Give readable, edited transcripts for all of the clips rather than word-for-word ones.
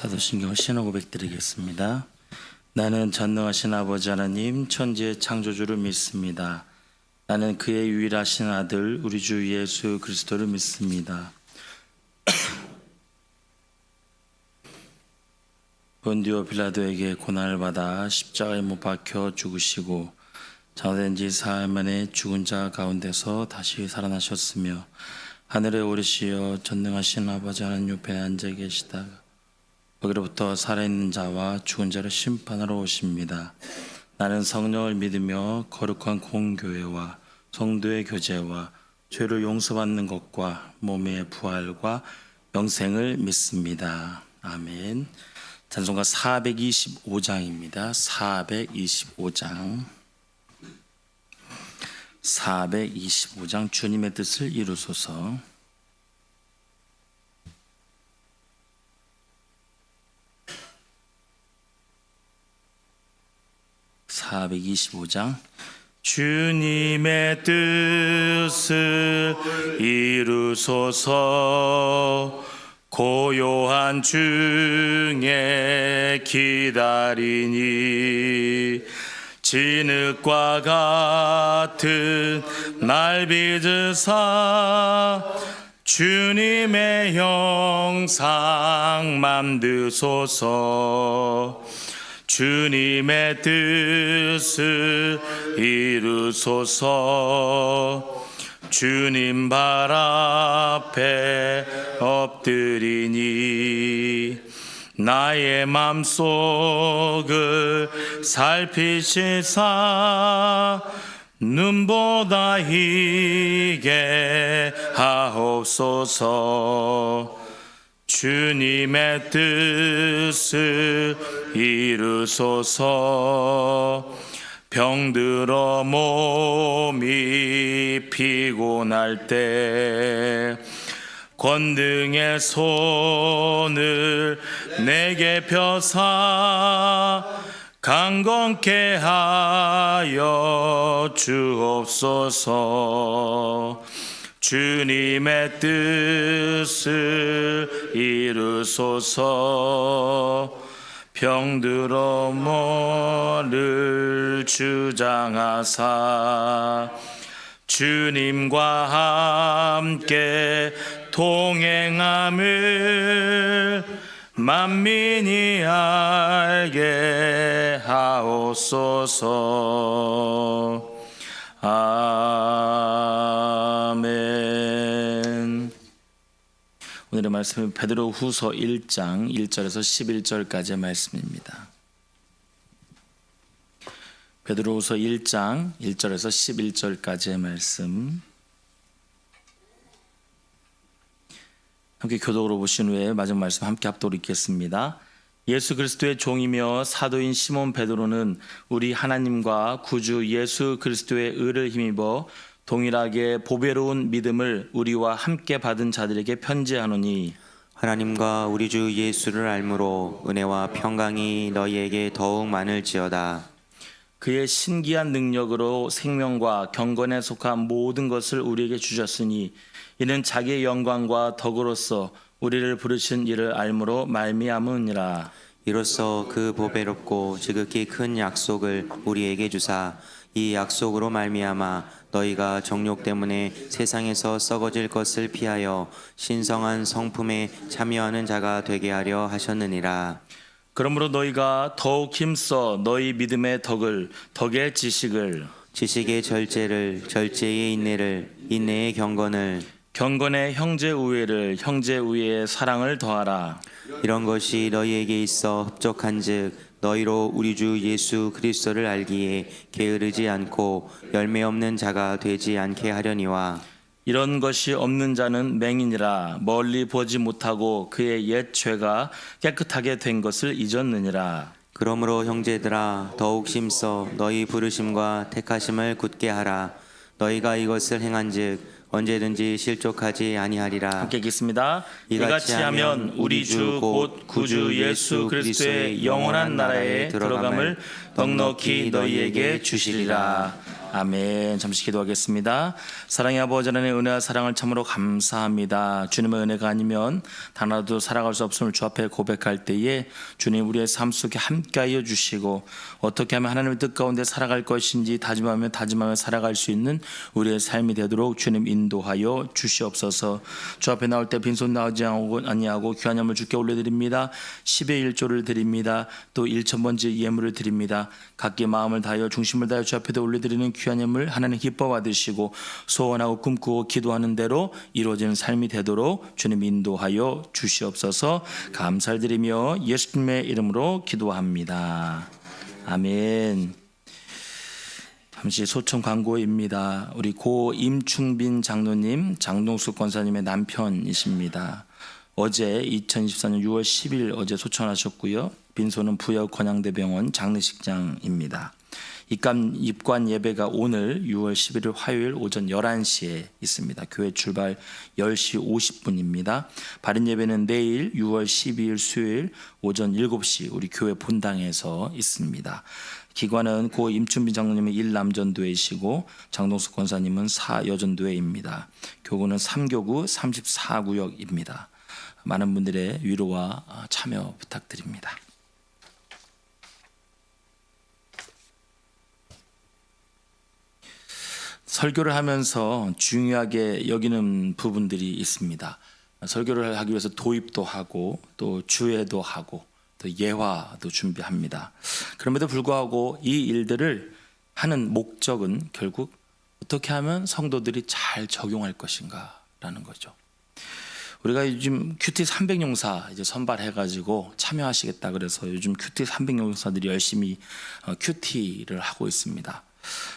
사도신경 신앙 고백 드리겠습니다. 나는 전능하신 아버지 하나님 천지의 창조주를 믿습니다. 나는 그의 유일하신 아들 우리 주 예수 그리스도를 믿습니다. 본디오 빌라도에게 고난을 받아 십자가에 못 박혀 죽으시고 장사된 지 사흘 만에 죽은 자 가운데서 다시 살아나셨으며 하늘에 오르시어 전능하신 아버지 하나님 옆에 앉아 계시다가 거기로부터 살아있는 자와 죽은 자를 심판하러 오십니다. 나는 성령을 믿으며 거룩한 공교회와 성도의 교제와 죄를 용서받는 것과 몸의 부활과 영생을 믿습니다. 아멘. 찬송가 425장입니다. 425장 주님의 뜻을 이루소서. (425장) 주님의 뜻을 이루소서. 고요한 중에 기다리니 진흙과 같은 날 빚으사 주님의 형상 만드소서. 주님의 뜻을 이루소서. 주님 발 앞에 엎드리니 나의 맘속을 살피시사 눈보다 희게 하옵소서. 주님의 뜻을 이루소서. 병들어 몸이 피곤할 때 권능의 손을 내게 펴사 강건케 하여 주옵소서. 주님의 뜻을 이루소서. 병들어 뭐를 주장하사 주님과 함께 동행함을 만민이 알게 하옵소서. 아멘. 오늘의 말씀은 베드로후서 1장 1절에서 11절까지의 말씀입니다. 베드로후서 1장 1절에서 11절까지의 말씀 함께 교독으로 보신 후에 마지막 말씀 함께 합독으로 읽겠습니다. 예수 그리스도의 종이며 사도인 시몬 베드로는 우리 하나님과 구주 예수 그리스도의 의를 힘입어 동일하게 보배로운 믿음을 우리와 함께 받은 자들에게 편지하노니 하나님과 우리 주 예수를 알므로 은혜와 평강이 너희에게 더욱 많을지어다. 그의 신기한 능력으로 생명과 경건에 속한 모든 것을 우리에게 주셨으니 이는 자기의 영광과 덕으로서 우리를 부르신 이를 알므로 말미암으니라. 이로써 그 보배롭고 지극히 큰 약속을 우리에게 주사 이 약속으로 말미암아 너희가 정욕 때문에 세상에서 썩어질 것을 피하여 신성한 성품에 참여하는 자가 되게 하려 하셨느니라. 그러므로 너희가 더욱 힘써 너희 믿음의 덕을, 덕의 지식을, 지식의 절제를, 절제의 인내를, 인내의 경건을, 경건의 형제 우애를, 형제 우애의 사랑을 더하라. 이런 것이 너희에게 있어 흡족한즉 너희로 우리 주 예수 그리스도를 알기에 게으르지 않고 열매 없는 자가 되지 않게 하려니와. 이런 것이 없는 자는 맹인이라 멀리 보지 못하고 그의 옛 죄가 깨끗하게 된 것을 잊었느니라. 그러므로 형제들아 더욱 힘써 너희 부르심과 택하심을 굳게 하라. 너희가 이것을 행한즉 언제든지 실족하지 아니하리라. 함께 읽겠습니다. 이같이 하면 우리 주 곧 구주 예수 그리스도의 영원한 나라에 들어감을 넉넉히 너희에게 주시리라. 아멘. 잠시 기도하겠습니다. 사랑의 아버지 하나님의 은혜와 사랑을 참으로 감사합니다. 주님의 은혜가 아니면 단 하나도 살아갈 수 없음을 주 앞에 고백할 때에 주님 우리의 삶 속에 함께하여 주시고 어떻게 하면 하나님의 뜻 가운데 살아갈 것인지 다짐하며 살아갈 수 있는 우리의 삶이 되도록 주님 인도하여 주시옵소서. 주 앞에 나올 때 빈손 나오지 아니하고 귀한 예물 주께 올려드립니다. 10의 1조를 드립니다. 또 1,000번째 예물을 드립니다. 각기 마음을 다하여 중심을 다하여 주 앞에다 올려드리는 귀한 예물 하나님 기뻐 받으시고 소원하고 꿈꾸고 기도하는 대로 이루어지는 삶이 되도록 주님 인도하여 주시옵소서. 감사를 드리며 예수님의 이름으로 기도합니다. 아멘. 잠시 소청 광고입니다. 우리 고 임충빈 장로님, 장동숙 권사님의 남편이십니다. 어제 2024년 6월 10일 어제 소천하셨고요. 빈소는 부여 권양대병원 장례식장입니다. 입관 예배가 오늘 6월 11일 화요일 오전 11시에 있습니다. 교회 출발 10시 50분입니다. 발인 예배는 내일 6월 12일 수요일 오전 7시 우리 교회 본당에서 있습니다. 기관은 고 임춘빈 장로님은 1남전도회이시고 장동숙 권사님은 4여전도회입니다. 교구는 3교구 34구역입니다. 많은 분들의 위로와 참여 부탁드립니다. 설교를 하면서 중요하게 여기는 부분들이 있습니다. 설교를 하기 위해서 도입도 하고 또 주회도 하고 또 예화도 준비합니다. 그럼에도 불구하고 이 일들을 하는 목적은 결국 어떻게 하면 성도들이 잘 적용할 것인가라는 거죠. 우리가 요즘 큐티 300용사 이제 선발해가지고 참여하시겠다 그래서 요즘 큐티 300용사들이 열심히 큐티를 하고 있습니다.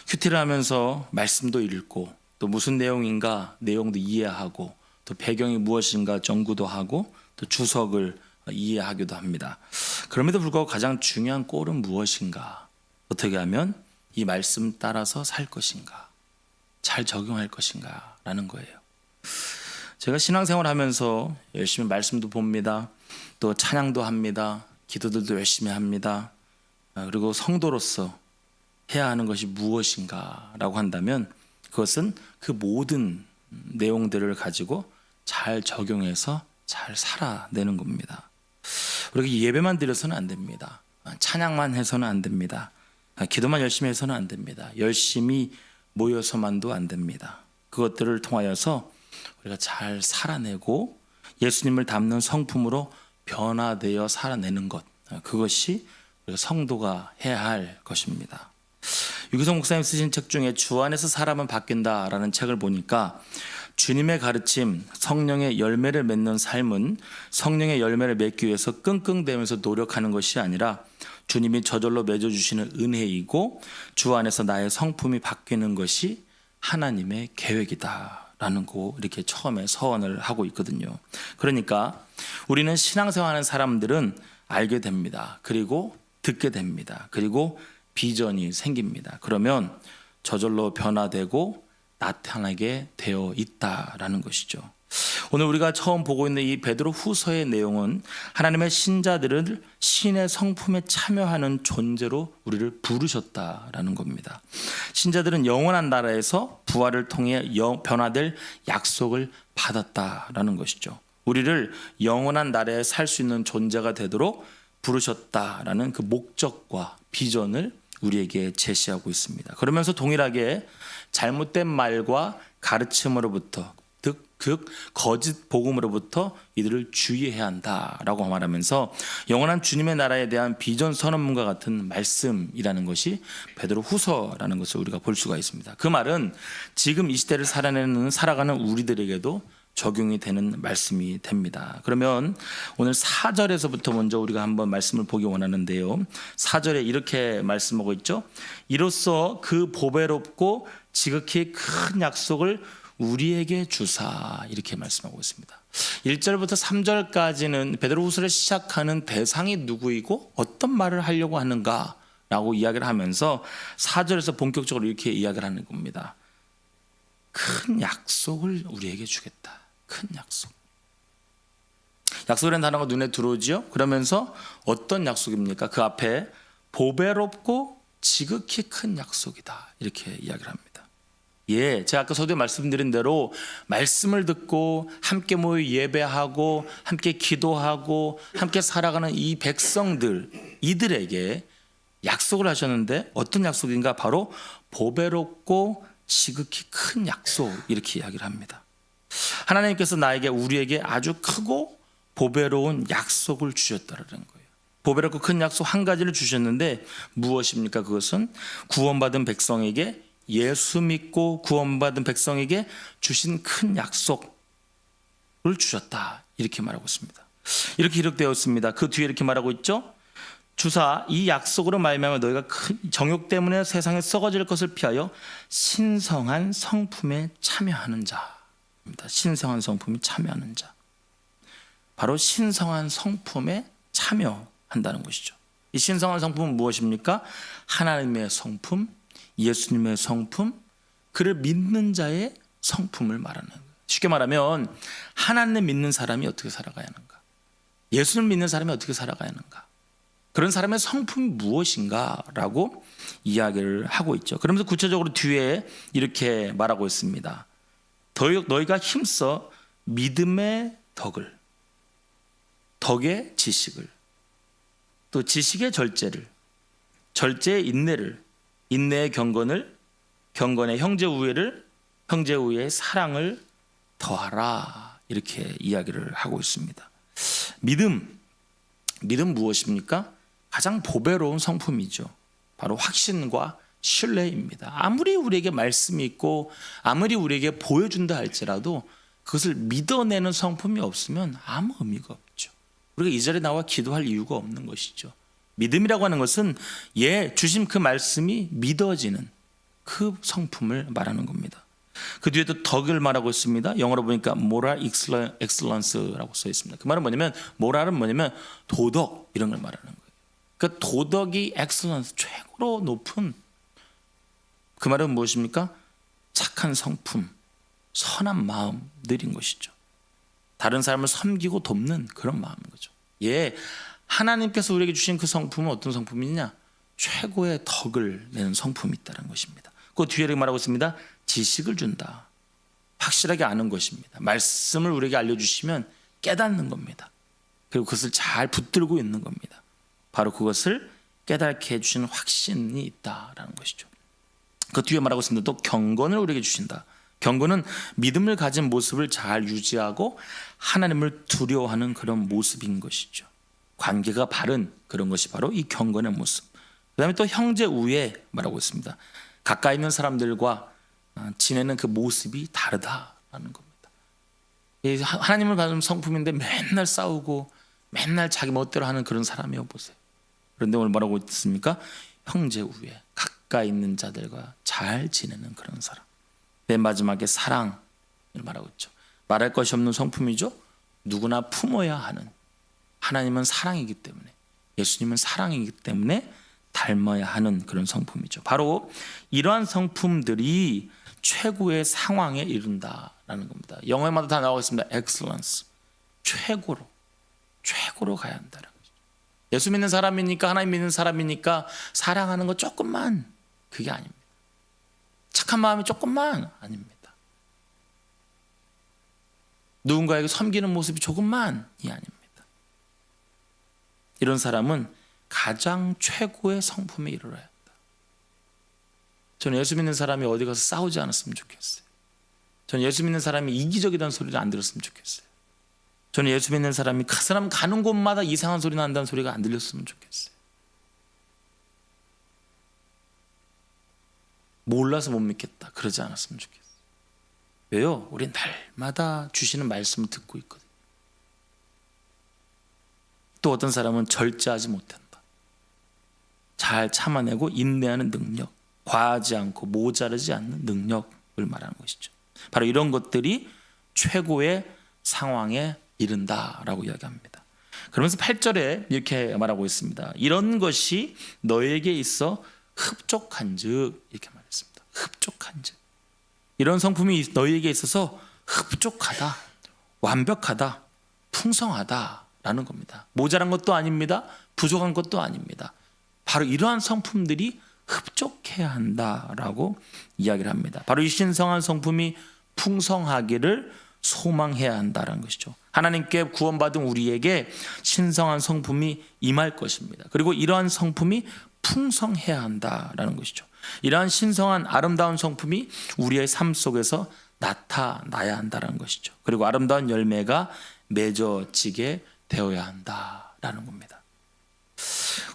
큐티를 하면서 말씀도 읽고 또 무슨 내용인가 내용도 이해하고 또 배경이 무엇인가 연구도 하고 또 주석을 이해하기도 합니다. 그럼에도 불구하고 가장 중요한 꼴은 무엇인가? 어떻게 하면 이 말씀 따라서 살 것인가? 잘 적용할 것인가? 라는 거예요. 제가 신앙생활 하면서 열심히 말씀도 봅니다. 또 찬양도 합니다. 기도들도 열심히 합니다. 그리고 성도로서 해야 하는 것이 무엇인가 라고 한다면 그것은 그 모든 내용들을 가지고 잘 적용해서 잘 살아내는 겁니다. 우리가 예배만 드려서는 안 됩니다. 찬양만 해서는 안 됩니다. 기도만 열심히 해서는 안 됩니다. 열심히 모여서만도 안 됩니다. 그것들을 통하여서 우리가 잘 살아내고 예수님을 닮는 성품으로 변화되어 살아내는 것, 그것이 우리가 성도가 해야 할 것입니다. 유기성 목사님 쓰신 책 중에 주 안에서 사람은 바뀐다라는 책을 보니까 주님의 가르침, 성령의 열매를 맺는 삶은 성령의 열매를 맺기 위해서 끙끙대면서 노력하는 것이 아니라 주님이 저절로 맺어주시는 은혜이고 주 안에서 나의 성품이 바뀌는 것이 하나님의 계획이다라는 거 이렇게 처음에 서언을 하고 있거든요. 그러니까 우리는 신앙생활하는 사람들은 알게 됩니다. 그리고 듣게 됩니다. 그리고 비전이 생깁니다. 그러면 저절로 변화되고 나타나게 되어 있다라는 것이죠. 오늘 우리가 처음 보고 있는 이 베드로 후서의 내용은 하나님의 신자들을 신의 성품에 참여하는 존재로 우리를 부르셨다라는 겁니다. 신자들은 영원한 나라에서 부활을 통해 변화될 약속을 받았다라는 것이죠. 우리를 영원한 나라에 살 수 있는 존재가 되도록 부르셨다라는 그 목적과 비전을 우리에게 제시하고 있습니다. 그러면서 동일하게 잘못된 말과 가르침으로부터 즉 거짓 복음으로부터 이들을 주의해야 한다라고 말하면서 영원한 주님의 나라에 대한 비전 선언문과 같은 말씀이라는 것이 베드로 후서라는 것을 우리가 볼 수가 있습니다. 그 말은 지금 이 시대를 살아가는 우리들에게도 적용이 되는 말씀이 됩니다. 그러면 오늘 4절에서부터 먼저 우리가 한번 말씀을 보기 원하는데요. 4절에 이렇게 말씀하고 있죠. 이로써 그 보배롭고 지극히 큰 약속을 우리에게 주사 이렇게 말씀하고 있습니다. 1절부터 3절까지는 베드로후서를 시작하는 대상이 누구이고 어떤 말을 하려고 하는가라고 이야기를 하면서 4절에서 본격적으로 이렇게 이야기를 하는 겁니다. 큰 약속을 우리에게 주겠다. 큰 약속. 약속이라는 단어가 눈에 들어오지요. 그러면서 어떤 약속입니까? 그 앞에 보배롭고 지극히 큰 약속이다. 이렇게 이야기를 합니다. 예, 제가 아까 서두에 말씀드린 대로 말씀을 듣고 함께 모여 예배하고 함께 기도하고 함께 살아가는 이 백성들, 이들에게 약속을 하셨는데 어떤 약속인가? 바로 보배롭고 지극히 큰 약속, 이렇게 이야기를 합니다. 하나님께서 나에게, 우리에게 아주 크고 보배로운 약속을 주셨다는 거예요. 보배롭고 큰 약속 한 가지를 주셨는데 무엇입니까? 그것은 구원받은 백성에게, 예수 믿고 구원받은 백성에게 주신 큰 약속을 주셨다. 이렇게 말하고 있습니다. 이렇게 기록되어 있습니다. 그 뒤에 이렇게 말하고 있죠. 주사 이 약속으로 말미암아 너희가 큰 정욕 때문에 세상에 썩어질 것을 피하여 신성한 성품에 참여하는 자입니다. 신성한 성품에 참여하는 자. 바로 신성한 성품에 참여한다는 것이죠. 이 신성한 성품은 무엇입니까? 하나님의 성품, 예수님의 성품, 그를 믿는 자의 성품을 말하는 거예요. 쉽게 말하면 하나님 믿는 사람이 어떻게 살아가야 하는가? 예수를 믿는 사람이 어떻게 살아가야 하는가? 그런 사람의 성품이 무엇인가라고 이야기를 하고 있죠. 그러면서 구체적으로 뒤에 이렇게 말하고 있습니다. 너희가 힘써 믿음의 덕을, 덕의 지식을, 또 지식의 절제를, 절제의 인내를, 인내의 경건을, 경건의 형제 우애를, 형제 우애의 사랑을 더하라. 이렇게 이야기를 하고 있습니다. 믿음 무엇입니까? 가장 보배로운 성품이죠. 바로 확신과 신뢰입니다. 아무리 우리에게 말씀이 있고 아무리 우리에게 보여준다 할지라도 그것을 믿어내는 성품이 없으면 아무 의미가 없죠. 우리가 이 자리에 나와 기도할 이유가 없는 것이죠. 믿음이라고 하는 것은 주신 그 말씀이 믿어지는 그 성품을 말하는 겁니다. 그 뒤에 또 덕을 말하고 있습니다. 영어로 보니까 moral excellence라고 써 있습니다. 그 말은 뭐냐면, moral은 뭐냐면 도덕, 이런 걸 말하는 거예요. 그 도덕이 excellence, 최고로 높은, 그 말은 무엇입니까? 착한 성품, 선한 마음들인 것이죠. 다른 사람을 섬기고 돕는 그런 마음인 거죠. 하나님께서 우리에게 주신 그 성품은 어떤 성품이냐? 최고의 덕을 내는 성품이 있다는 것입니다. 그 뒤에 이렇게 말하고 있습니다. 지식을 준다. 확실하게 아는 것입니다. 말씀을 우리에게 알려주시면 깨닫는 겁니다. 그리고 그것을 잘 붙들고 있는 겁니다. 바로 그것을 깨닫게 해주시는 확신이 있다라는 것이죠. 그 뒤에 말하고 있습니다. 또 경건을 우리에게 주신다. 경건은 믿음을 가진 모습을 잘 유지하고 하나님을 두려워하는 그런 모습인 것이죠. 관계가 바른 그런 것이 바로 이 경건의 모습. 그 다음에 또 형제 우애 말하고 있습니다. 가까이 있는 사람들과 지내는 그 모습이 다르다라는 겁니다. 하나님을 가진 성품인데 맨날 싸우고 맨날 자기 멋대로 하는 그런 사람이요 보세요. 그런데 오늘 뭐라고 있습니까? 형제 우애, 가까이 있는 자들과 잘 지내는 그런 사람. 맨 마지막에 사랑을 말하고 있죠. 말할 것이 없는 성품이죠. 누구나 품어야 하는, 하나님은 사랑이기 때문에, 예수님은 사랑이기 때문에 닮아야 하는 그런 성품이죠. 바로 이러한 성품들이 최고의 상황에 이른다라는 겁니다. 영어에마다 다 나오고 있습니다. excellence, 최고로 가야 한다는 거죠. 예수 믿는 사람이니까, 하나님 믿는 사람이니까 사랑하는 거 조금만, 그게 아닙니다. 착한 마음이 조금만 아닙니다. 누군가에게 섬기는 모습이 조금만이 아닙니다. 이런 사람은 가장 최고의 성품에 이르러야 한다. 저는 예수 믿는 사람이 어디 가서 싸우지 않았으면 좋겠어요. 저는 예수 믿는 사람이 이기적이라는 소리를 안 들었으면 좋겠어요. 저는 예수 믿는 사람이 그 사람 가는 곳마다 이상한 소리 난다는 소리가 안 들렸으면 좋겠어요. 몰라서 못 믿겠다, 그러지 않았으면 좋겠어요. 왜요? 우린 날마다 주시는 말씀을 듣고 있거든요. 또 어떤 사람은 절제하지 못한다. 잘 참아내고 인내하는 능력, 과하지 않고 모자르지 않는 능력을 말하는 것이죠. 바로 이런 것들이 최고의 상황에 이른다라고 이야기합니다. 그러면서 8절에 이렇게 말하고 있습니다. 이런 것이 너에게 있어 흡족한즉, 이렇게 말했습니다. 흡족한즉, 이런 성품이 너희에게 있어서 흡족하다, 완벽하다, 풍성하다라는 겁니다. 모자란 것도 아닙니다. 부족한 것도 아닙니다. 바로 이러한 성품들이 흡족해야 한다라고 이야기를 합니다. 바로 이 신성한 성품이 풍성하기를 소망해야 한다는 것이죠. 하나님께 구원받은 우리에게 신성한 성품이 임할 것입니다. 그리고 이러한 성품이 풍성해야 한다라는 것이죠. 이러한 신성한 아름다운 성품이 우리의 삶 속에서 나타나야 한다는 것이죠. 그리고 아름다운 열매가 맺어지게 되어야 한다라는 겁니다.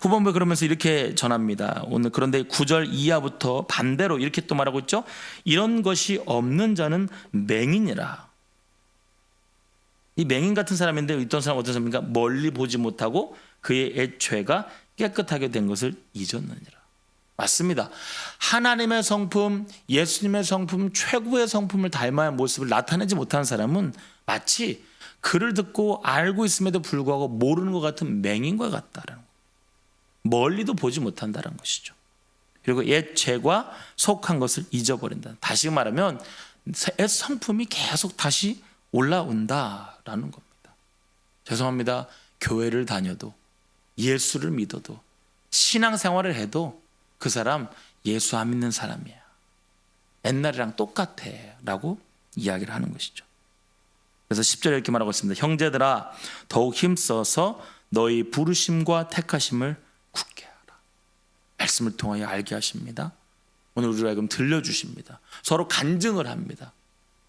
후반부에 그러면서 이렇게 전합니다. 오늘 그런데 9절 이하부터 반대로 이렇게 또 말하고 있죠. 이런 것이 없는 자는 맹인이라. 이 맹인 같은 사람인데 어떤 사람입니까? 멀리 보지 못하고 그의 애죄가 깨끗하게 된 것을 잊었느니라. 맞습니다. 하나님의 성품, 예수님의 성품, 최고의 성품을 닮아야 할 모습을 나타내지 못하는 사람은 마치 그를 듣고 알고 있음에도 불구하고 모르는 것 같은 맹인과 같다라는 거. 멀리도 보지 못한다는 것이죠. 그리고 옛 죄가 속한 것을 잊어버린다. 다시 말하면 옛 성품이 계속 다시 올라온다라는 겁니다. 죄송합니다. 교회를 다녀도 예수를 믿어도 신앙생활을 해도 그 사람 예수 안 믿는 사람이야. 옛날이랑 똑같아 라고 이야기를 하는 것이죠. 그래서 10절에 이렇게 말하고 있습니다. 형제들아 더욱 힘써서 너희 부르심과 택하심을 굳게 하라. 말씀을 통하여 알게 하십니다. 오늘 우리로 하여금 들려주십니다. 서로 간증을 합니다.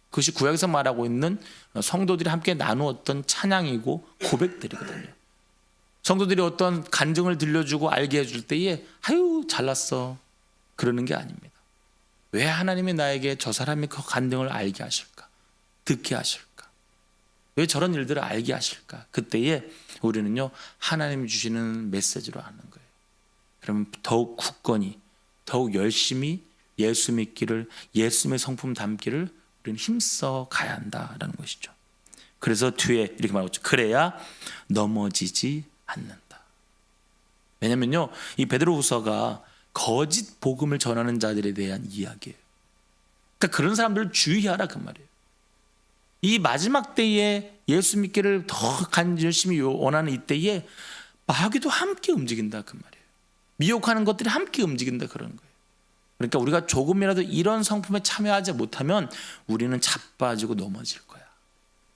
그것이 구약에서 말하고 있는 성도들이 함께 나누었던 찬양이고 고백들이거든요. 성도들이 어떤 간증을 들려주고 알게 해줄 때에 아유 잘났어 그러는 게 아닙니다. 왜 하나님이 나에게 저 사람이 그 간증을 알게 하실까? 듣게 하실까? 왜 저런 일들을 알게 하실까? 그때에 우리는요 하나님이 주시는 메시지로 아는 거예요. 그러면 더욱 굳건히 더욱 열심히 예수 믿기를, 예수님의 성품 담기를 우리는 힘써 가야 한다라는 것이죠. 그래서 뒤에 이렇게 말하고 있죠. 그래야 넘어지지 않는다. 왜냐면요 이 베드로후서가 거짓 복음을 전하는 자들에 대한 이야기예요. 그러니까 그런 사람들을 주의하라 그 말이에요. 이 마지막 때에 예수 믿기를 더 열심히 원하는 이때에 마귀도 함께 움직인다 그 말이에요. 미혹하는 것들이 함께 움직인다 그런 거예요. 그러니까 우리가 조금이라도 이런 성품에 참여하지 못하면 우리는 자빠지고 넘어질 거야.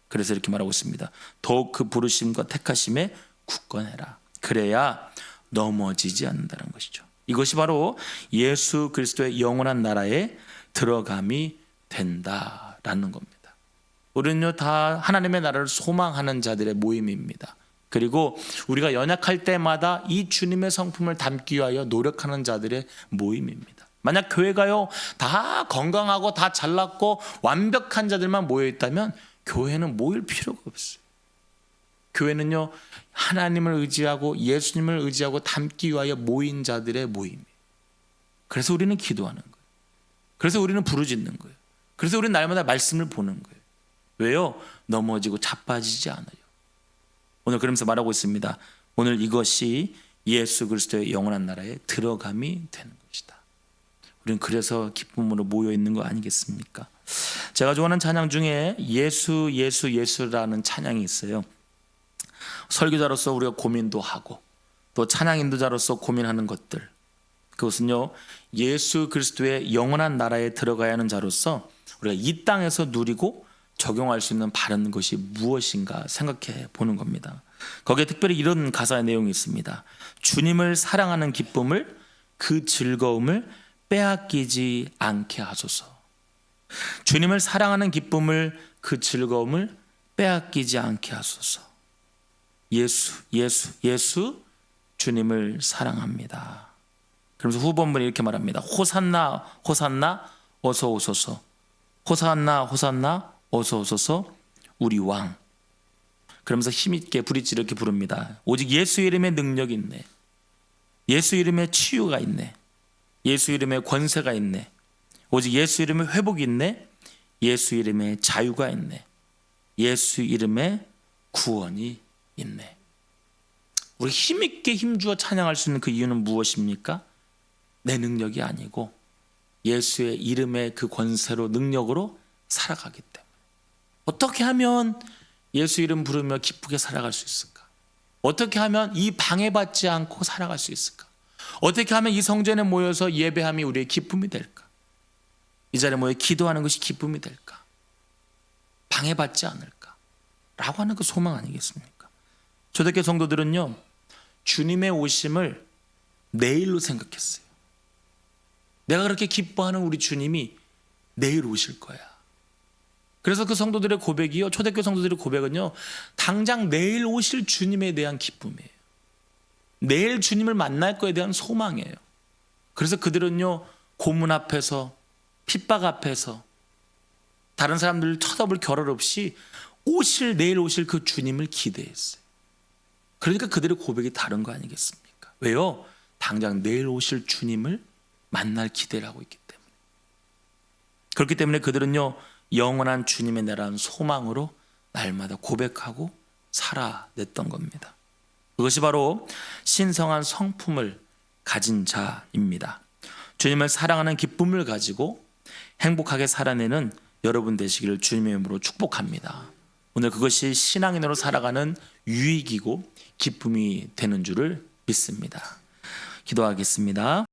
그래서 이렇게 말하고 있습니다. 더욱 그 부르심과 택하심에 굳건해라. 그래야 넘어지지 않는다는 것이죠. 이것이 바로 예수 그리스도의 영원한 나라에 들어감이 된다라는 겁니다. 우리는요 다 하나님의 나라를 소망하는 자들의 모임입니다. 그리고 우리가 연약할 때마다 이 주님의 성품을 담기 위하여 노력하는 자들의 모임입니다. 만약 교회가요 다 건강하고 다 잘났고 완벽한 자들만 모여 있다면 교회는 모일 필요가 없어요. 교회는요 하나님을 의지하고 예수님을 의지하고 담기 위하여 모인 자들의 모임이에요. 그래서 우리는 기도하는 거예요. 그래서 우리는 부르짖는 거예요. 그래서 우리는 날마다 말씀을 보는 거예요. 왜요? 넘어지고 자빠지지 않아요. 오늘 그러면서 말하고 있습니다. 오늘 이것이 예수 그리스도의 영원한 나라에 들어감이 되는 것이다. 우리는 그래서 기쁨으로 모여 있는 거 아니겠습니까? 제가 좋아하는 찬양 중에 예수 예수 예수라는 찬양이 있어요. 설교자로서 우리가 고민도 하고 또 찬양 인도자로서 고민하는 것들, 그것은요 예수 그리스도의 영원한 나라에 들어가야 하는 자로서 우리가 이 땅에서 누리고 적용할 수 있는 바른 것이 무엇인가 생각해 보는 겁니다. 거기에 특별히 이런 가사의 내용이 있습니다. 주님을 사랑하는 기쁨을, 그 즐거움을 빼앗기지 않게 하소서. 주님을 사랑하는 기쁨을, 그 즐거움을 빼앗기지 않게 하소서. 예수, 예수, 예수, 주님을 사랑합니다. 그러면서 후본문이 이렇게 말합니다. 호산나, 호산나, 어서 오소서. 호산나, 호산나, 어서 오소서, 우리 왕. 그러면서 힘있게 부르짖어 이렇게 부릅니다. 오직 예수 이름에 능력이 있네. 예수 이름에 치유가 있네. 예수 이름에 권세가 있네. 오직 예수 이름에 회복이 있네. 예수 이름에 자유가 있네. 예수 이름에 구원이 있네. 우리 힘있게 힘주어 찬양할 수 있는 그 이유는 무엇입니까? 내 능력이 아니고 예수의 이름의 그 권세로, 능력으로 살아가기 때문에. 어떻게 하면 예수 이름 부르며 기쁘게 살아갈 수 있을까? 어떻게 하면 이 방해받지 않고 살아갈 수 있을까? 어떻게 하면 이 성전에 모여서 예배함이 우리의 기쁨이 될까? 이 자리에 모여 기도하는 것이 기쁨이 될까? 방해받지 않을까? 라고 하는 그 소망 아니겠습니까? 초대교회 성도들은요, 주님의 오심을 내일로 생각했어요. 내가 그렇게 기뻐하는 우리 주님이 내일 오실 거야. 그래서 그 성도들의 고백이요, 초대교회 성도들의 고백은요, 당장 내일 오실 주님에 대한 기쁨이에요. 내일 주님을 만날 거에 대한 소망이에요. 그래서 그들은요, 고문 앞에서, 핍박 앞에서 다른 사람들을 쳐다볼 겨를 없이 내일 오실 그 주님을 기대했어요. 그러니까 그들의 고백이 다른 거 아니겠습니까? 왜요? 당장 내일 오실 주님을 만날 기대를 하고 있기 때문에. 그렇기 때문에 그들은요, 영원한 주님의 나라는 소망으로 날마다 고백하고 살아냈던 겁니다. 그것이 바로 신성한 성품을 가진 자입니다. 주님을 사랑하는 기쁨을 가지고 행복하게 살아내는 여러분 되시기를 주님의 이름으로 축복합니다. 오늘 그것이 신앙인으로 살아가는 유익이고 기쁨이 되는 줄을 믿습니다. 기도하겠습니다.